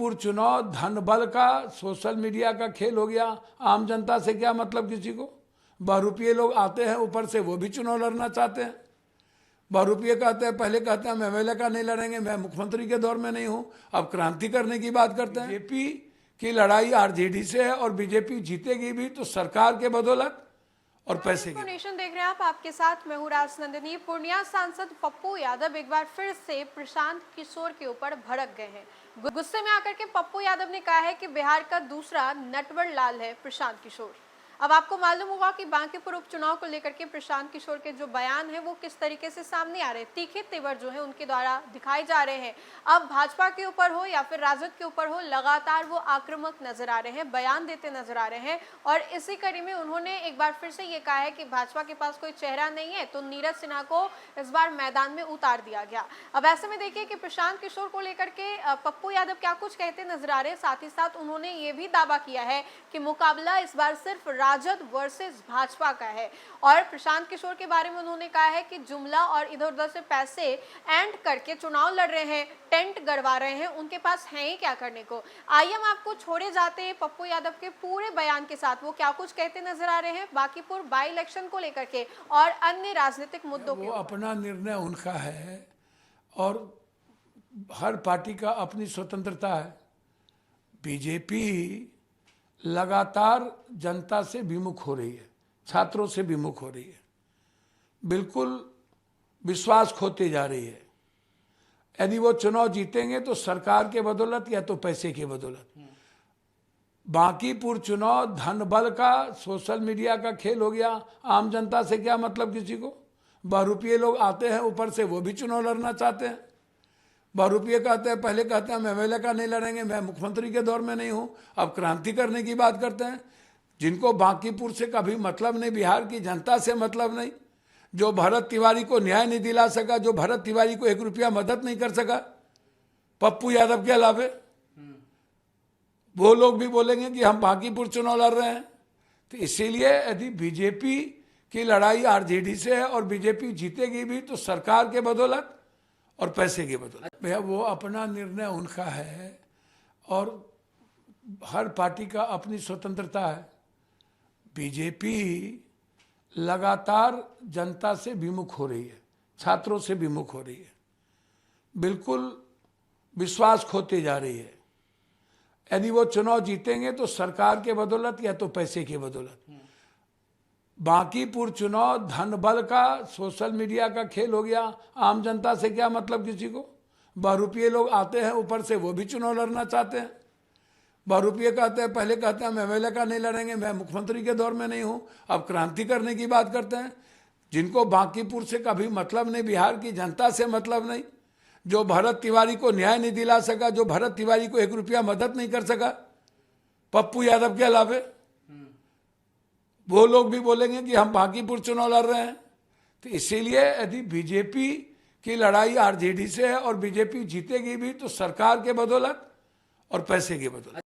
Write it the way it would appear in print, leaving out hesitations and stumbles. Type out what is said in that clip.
बांकीपुर चुनाव धन बल का, सोशल मीडिया का खेल हो गया। आम जनता से क्या मतलब किसी को? बहुरूपीय लोग आते हैं ऊपर से, वो भी चुनाव लड़ना चाहते हैं। बहुरूपीय कहते हैं, पहले कहते हैं हम एमएलए का नहीं लड़ेंगे, मैं मुख्यमंत्री के दौर में नहीं हूं, अब क्रांति करने की बात करते हैं। बीजेपी की लड़ाई आरजेडी से है और बीजेपी जीतेगी भी तो सरकार के बदौलत और पैसे की। नेशन देख रहे हैं आप, आपके साथ मैं हूं राजनंदिनी। पूर्णिया सांसद पप्पू यादव एक बार फिर से प्रशांत किशोर के ऊपर भड़क गए हैं। गुस्से में आकर के पप्पू यादव ने कहा है कि बिहार का दूसरा नटवर लाल है प्रशांत किशोर। अब आपको मालूम होगा कि बांकीपुर उपचुनाव को लेकर के प्रशांत किशोर के जो बयान है वो किस तरीके से सामने आ रहे हैं, तीखे तेवर जो है उनके द्वारा दिखाए जा रहे हैं। अब भाजपा के ऊपर हो या फिर राजद के ऊपर हो, लगातार वो आक्रामक नजर आ रहे हैं, बयान देते नजर आ रहे हैं। और इसी कड़ी में उन्होंने एक बार फिर से ये कहा है कि भाजपा के पास कोई चेहरा नहीं है, तो नीरज सिन्हा को इस बार मैदान में उतार दिया गया। अब ऐसे में देखिए कि प्रशांत किशोर को लेकर के पप्पू यादव क्या कुछ कहते नजर आ रहे हैं। साथ ही साथ उन्होंने ये भी दावा किया है कि मुकाबला इस बार सिर्फ राजद वर्सेस भाजपा का है। और प्रशांत किशोर के बारे में उन्होंने कहा है कि जुमला और इधर उधर से पैसे एंड करके चुनाव लड़ रहे हैं, टेंट गड़वा रहे हैं, उनके पास है ही क्या करने को। आइए हम आपको छोड़े जाते हैं पप्पू यादव के पूरे बयान के साथ, वो क्या कुछ कहते नजर आ रहे हैं बांकीपुर बाई इलेक्शन को लेकर के और अन्य राजनीतिक मुद्दों के। अपना निर्णय उनका है और हर पार्टी का अपनी स्वतंत्रता है। बीजेपी लगातार जनता से विमुख हो रही है, छात्रों से विमुख हो रही है, बिल्कुल विश्वास खोते जा रही है। यदि वो चुनाव जीतेंगे तो सरकार के बदौलत या तो पैसे की बदौलत। बांकीपुर चुनाव धन बल का, सोशल मीडिया का खेल हो गया। आम जनता से क्या मतलब किसी को? बहुरूपीय लोग आते हैं ऊपर से, वो भी चुनाव लड़ना चाहते हैं। बहुरूपीय कहते हैं, पहले कहते हैं हम एमएलए का नहीं लड़ेंगे, मैं मुख्यमंत्री के दौर में नहीं हूं, अब क्रांति करने की बात करते हैं। जिनको बांकीपुर से कभी मतलब नहीं, बिहार की जनता से मतलब नहीं, जो भरत तिवारी को न्याय नहीं दिला सका, जो भरत तिवारी को 1 रुपया मदद नहीं कर सका पप्पू यादव के अलावे, वो लोग भी बोलेंगे कि हम बांकीपुर चुनाव लड़ रहे हैं। तो इसीलिए यदि बीजेपी की लड़ाई आरजेडी से है और बीजेपी जीतेगी भी तो सरकार के बदौलत और पैसे की बदौलत। भैया वो अपना निर्णय उनका है और हर पार्टी का अपनी स्वतंत्रता है। बीजेपी लगातार जनता से विमुख हो रही है, छात्रों से विमुख हो रही है, बिल्कुल विश्वास खोते जा रही है। यदि वो चुनाव जीतेंगे तो सरकार के बदौलत या तो पैसे की बदौलत। बांकीपुर चुनाव धन बल का, सोशल मीडिया का खेल हो गया। आम जनता से क्या मतलब किसी को? बहुरूपीय लोग आते हैं ऊपर से, वो भी चुनाव लड़ना चाहते हैं। बहुरूपीय कहते हैं, पहले कहते हैं हम एमएलए का नहीं लड़ेंगे, मैं मुख्यमंत्री के दौर में नहीं हूं, अब क्रांति करने की बात करते हैं। जिनको बांकीपुर से कभी मतलब नहीं, बिहार की जनता से मतलब नहीं, जो भरत तिवारी को न्याय नहीं दिला सका, जो भरत तिवारी को 1 रुपया मदद नहीं कर सका पप्पू यादव के अलावे, वो लोग भी बोलेंगे कि हम बांकीपुर चुनाव लड़ रहे हैं। तो इसीलिए यदि बीजेपी की लड़ाई आरजेडी से है और बीजेपी जीतेगी भी तो सरकार के बदौलत और पैसे की बदौलत।